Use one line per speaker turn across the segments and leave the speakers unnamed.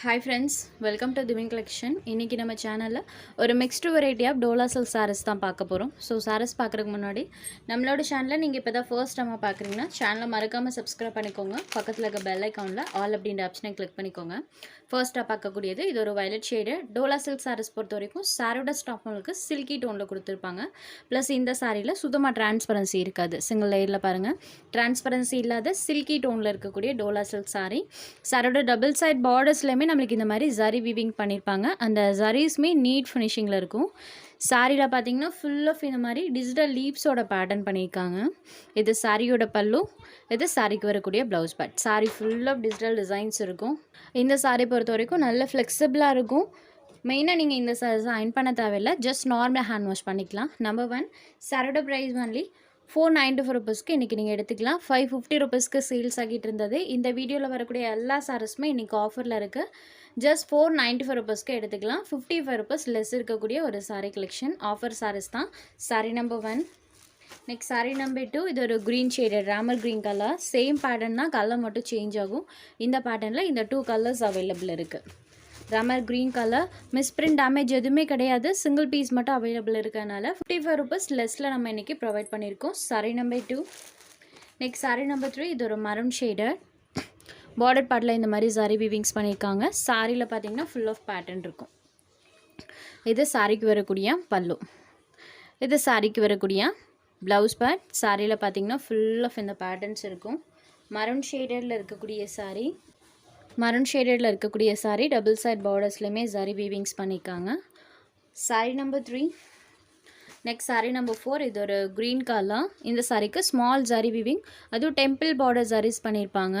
Hi friends, welcome to Divine Collection. இன்னைக்கு நம்ம சேனல்ல ஒரு mixed variety of Dola silk sarees தான் பார்க்க போறோம். So sarees பார்க்கறதுக்கு முன்னாடி நம்மளோட சேனலை நீங்க இப்போதான் first time பார்க்கறீங்கன்னா சேனலை மறக்காம subscribe பண்ணிக்கோங்க. பக்கத்துல இருக்க bell iconல all அப்படிங்கற ஆப்ஷனை click பண்ணிக்கோங்க. First பார்க்கக்கூடியது இது ஒரு violet shade Dola silk sarees பொறுத்த வரைக்கும் சாரியோட ஸ்டாப் உங்களுக்கு silky toneல கொடுத்திருப்பாங்க. Plus இந்த சாரியில சுத்தமா transparency இருக்காது. Single layerல பாருங்க. Transparency இல்லாத silky toneல இருக்கக்கூடிய Dola silk saree. சாரியோட double side bordersலமே நமக்கு இந்த மாதிரி zari weaving பண்ணிருப்பாங்க. அந்த zarisமே neat finishingல இருக்கும். சாரில பாத்தீங்கன்னா full of இந்த மாதிரி digital leaves ஓட pattern பண்ணிருக்காங்க. இது சாரியோட பல்லு, இது சாரிக்கு வரக்கூடிய blouse part. Sorry full of digital designs இருக்கும். இந்த சாரி பொறுத்த வரைக்கும் நல்ல flexible இருக்கும். மெயினா நீங்க இந்த சாரீஸ் அயர்ன் பண்ண தேவையில்லை. just normal hand wash பண்ணிக்கலாம். Number 1 சாரியோட price only 494 rupeesக்கு இன்னைக்கு நீங்க எடுத்துக்கலாம். 550 rupeesக்கு சேல்ஸ் ஆகிட்டு இருந்தது. இந்த வீடியோல வரக்கூடிய எல்லா சாரீஸ்மே இன்னைக்கு ஆஃபர்ல இருக்கு. just 494 rupeesக்கு எடுத்துக்கலாம். 55 rupees லெஸ் இருக்கக்கூடிய ஒரு saree collection. ஆஃபர் sarees தான். saree number 1. next saree number 2 இது ஒரு green shaded ramel green color. same pattern தான், கலர் மட்டும் சேஞ்ச் ஆகும். இந்த பேட்டர்ன்ல இந்த 2 கலர்ஸ் அவைலபிள் இருக்கு. Ramar green colour, misprint damage எதுவுமே கிடையாது. சிங்கிள் பீஸ் மட்டும் அவைலபிள் இருக்கனால 55 rupees லெஸ்ல நம்ம இன்னைக்கு ப்ரொவைட் பண்ணியிருக்கோம். saree number 2. Next saree number 3 இது ஒரு மரூன் ஷேடர். பார்டர் பார்ட்டில் இந்த மாதிரி zari வீவிங்ஸ் பண்ணியிருக்காங்க. சாரியில் பார்த்தீங்கன்னா ஃபுல் ஆஃப் பேட்டர்ன் இருக்கும். இது சாரிக்கு வரக்கூடிய பல்லு, இது சாரிக்கு வரக்கூடிய ப்ளவுஸ் பார்ட். சாரியில் பார்த்தீங்கன்னா ஃபுல் ஆஃப் இந்த பேட்டர்ன்ஸ் இருக்கும். மரூன் ஷேடரில் இருக்கக்கூடிய சாரி, மரூன் ஷேடடில் இருக்கக்கூடிய சாரி டபுள் சைட் பார்டர்ஸ்லையுமே zari வீவிங்ஸ் பண்ணியிருக்காங்க. saree number 3. Next saree number 4 இது ஒரு க்ரீன் கலர். இந்த சாரிக்கு ஸ்மால் zari வீவிங், அதுவும் டெம்பிள் பார்டர் zaris பண்ணியிருப்பாங்க.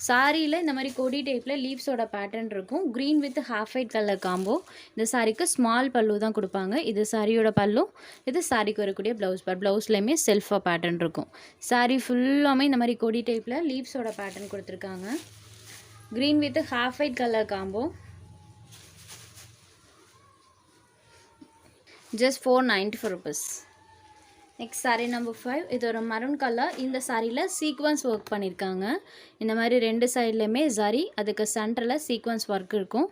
சாரியில் இந்த மாதிரி கொடி டைப்பில் லீவ்ஸோட பேட்டர்ன் இருக்கும். Green with half white colour combo. இந்த சாரிக்கு ஸ்மால் பல்லு தான் கொடுப்பாங்க. இது சாரியோட பல்லு, இது சாரிக்கு வரக்கூடிய ப்ளவுஸ் பார்ட். ப்ளவுஸ்லையுமே செல்ஃபாக பேட்டர்ன் இருக்கும். சாரி ஃபுல்லாமே இந்த மாதிரி கொடி டைப்பில் லீவ்ஸோட பேட்டர்ன் கொடுத்துருக்காங்க. green with half white color combo, just 494 rupees. next saree number 5 இது ஒரு maroon color. இந்த சாரியில் சீக்வன்ஸ் ஒர்க் பண்ணியிருக்காங்க. இந்த மாதிரி ரெண்டு சைட்லையுமே zari, அதுக்கு சென்டரில் சீக்வன்ஸ் ஒர்க் இருக்கும்.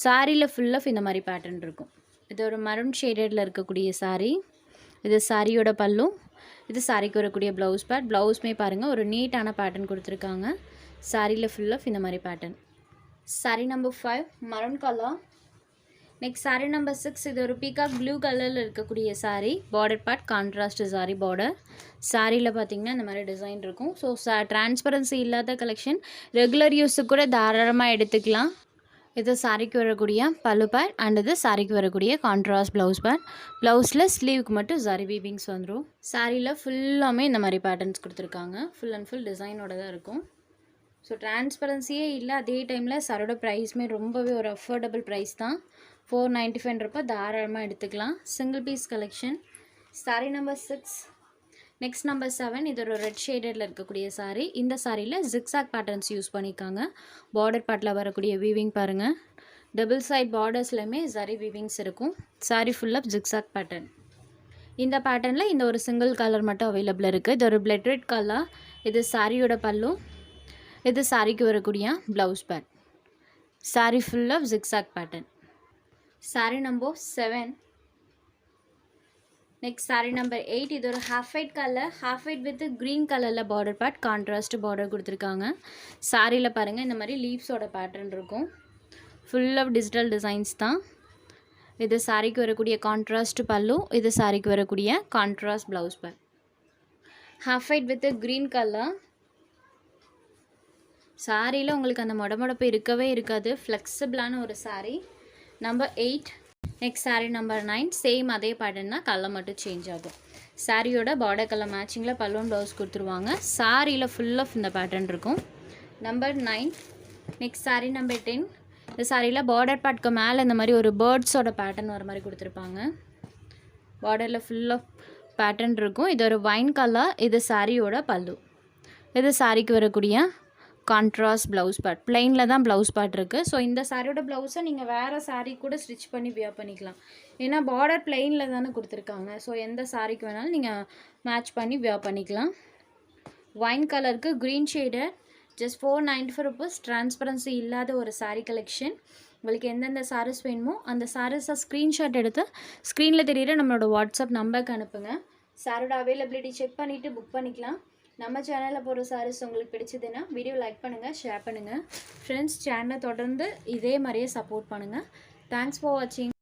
சாரியில் ஃபுல் ஆஃப் இந்த மாதிரி பேட்டர்ன் இருக்கும். இது ஒரு maroon ஷேடடில் இருக்கக்கூடிய சாரி. இது சாரியோட பல்லு, இது சாரிக்கு வரக்கூடிய ப்ளவுஸ் பார்ட். ப்ளவுஸ்மே பாருங்கள் ஒரு நீட்டான பேட்டர்ன் கொடுத்துருக்காங்க. சாரியில் ஃபுல் ஆஃப் இந்த மாதிரி pattern. saree number 5 maroon color. next saree number 6 இது ஒரு peacock blue கலரில் இருக்கக்கூடிய saree. border part contrast zari border. சாரியில் பார்த்தீங்கன்னா இந்த மாதிரி டிசைன் இருக்கும். ஸோ டிரான்ஸ்பரன்சி இல்லாத கலெக்ஷன், ரெகுலர் யூஸுக்கு கூட தாராளமாக எடுத்துக்கலாம். இது சாரிக்கு வரக்கூடிய பல்லு பார்ட் அண்ட் இது சாரிக்கு வரக்கூடிய கான்ட்ராஸ்ட் ப்ளவுஸ் பார்ட். ப்ளவுஸில் ஸ்லீவுக்கு மட்டும் zari வீவிங்ஸ் வந்துடும். சாரியில் ஃபுல்லாமே இந்த மாதிரி பேட்டர்ன்ஸ் கொடுத்துருக்காங்க. ஃபுல் அண்ட் ஃபுல் டிசைனோட தான் இருக்கும். ஸோ டிரான்ஸ்பரன்சியே இல்லை. அதே டைமில் சாரோட ப்ரைஸுமே ரொம்பவே ஒரு அஃபோர்டபுள் ப்ரைஸ் தான். 495 தாராளமாக எடுத்துக்கலாம். Single piece collection. saree number 6. Next number 7 இது ஒரு ரெட் ஷேடடில் இருக்கக்கூடிய சாரீ. இந்த சாரியில் ஜிக்ஸாக் பேட்டர்ன்ஸ் யூஸ் பண்ணியிருக்காங்க. பார்டர் பார்ட்டில் வரக்கூடிய வீவிங் பாருங்கள். டபுள் சைட் பார்டர்ஸ்லையுமே zari வீவிங்ஸ் இருக்கும். Saree full of zigzag pattern. இந்த பேட்டர்னில் இந்த ஒரு சிங்கிள் கலர் மட்டும் அவைலபிள் இருக்குது. இது ஒரு பிளட் ரெட் கலர். இது சாரியோட பல்லு, இது சாரிக்கு வரக்கூடிய blouse part. Saree full of zigzag pattern. saree number 7. Next saree number 8 இது ஒரு half white colour, half white with green கலரில் பார்டர் பார்ட், கான்ட்ராஸ்ட் பார்டர் கொடுத்துருக்காங்க. சாரியில் பாருங்கள் இந்த மாதிரி லீவ்ஸோட பேட்டர்ன் இருக்கும். ஃபுல் ஆஃப் டிஜிட்டல் டிசைன்ஸ் தான். இது சாரிக்கு வரக்கூடிய கான்ட்ராஸ்ட் பல்லு, இது சாரிக்கு வரக்கூடிய contrast blouse part. Half white with green colour. சாரியில் உங்களுக்கு அந்த மொடமொடப்பு இருக்கவே இருக்காது. ஃப்ளெக்சிபிளான ஒரு sari. Number 8. Next saree number 9. Same அதே பேட்டர்ன் தான், கலர் மட்டும் சேஞ்ச் ஆகும். சாரியோட பார்டர் கலர் மேட்சிங்கில் பல்லுவன் ப்ளவுஸ் கொடுத்துருவாங்க. சாரியில் ஃபுல் ஆஃப் இந்த பேட்டர்ன் இருக்கும். நம்பர் 9. Next saree number 10. இந்த சாரியில் பார்டர் பார்ட்க்கு மேலே இந்த மாதிரி ஒரு பேர்ட்ஸோட பேட்டர்ன் வர மாதிரி கொடுத்துருப்பாங்க. பார்டரில் ஃபுல் ஆஃப் பேட்டர்ன் இருக்கும். இது ஒரு வைன் கலர். இது சாரியோட பல்லு, இது சாரிக்கு வரக்கூடிய கான்ட்ராஸ்ட் ப்ளவுஸ் பார்ட். பிளெயினில் தான் ப்ளவுஸ் பார்ட் இருக்குது. ஸோ இந்த சாரியோட ப்ளவுஸை நீங்கள் வேறு சாரீ கூட ஸ்டிச் பண்ணி வியர் பண்ணிக்கலாம். ஏன்னா பார்டர் பிளெயினில் தானே கொடுத்துருக்காங்க. ஸோ எந்த சாரிக்கு வேணாலும் நீங்கள் மேட்ச் பண்ணி வியர் பண்ணிக்கலாம். வைன் கலருக்கு green shade, just 495 rupees. Transparency இல்லாத ஒரு saree கலெக்ஷன். உங்களுக்கு எந்தெந்த சாரீஸ் வேணுமோ அந்த சாரீஸை ஸ்க்ரீன்ஷாட் எடுத்து ஸ்க்ரீனில் தெரியிற நம்மளோட வாட்ஸ்அப் நம்பருக்கு அனுப்புங்க. சாரோட அவைலபிலிட்டி செக் பண்ணிவிட்டு புக் பண்ணிக்கலாம். நம்ம சேனலில் போகிற சாரீஸ் உங்களுக்கு பிடிச்சதுன்னா வீடியோ லைக் பண்ணுங்கள், ஷேர் பண்ணுங்கள். ஃப்ரெண்ட்ஸ், சேனலை தொடர்ந்து இதே மாதிரியே சப்போர்ட் பண்ணுங்கள். தேங்க்ஸ் ஃபார் வாட்சிங்.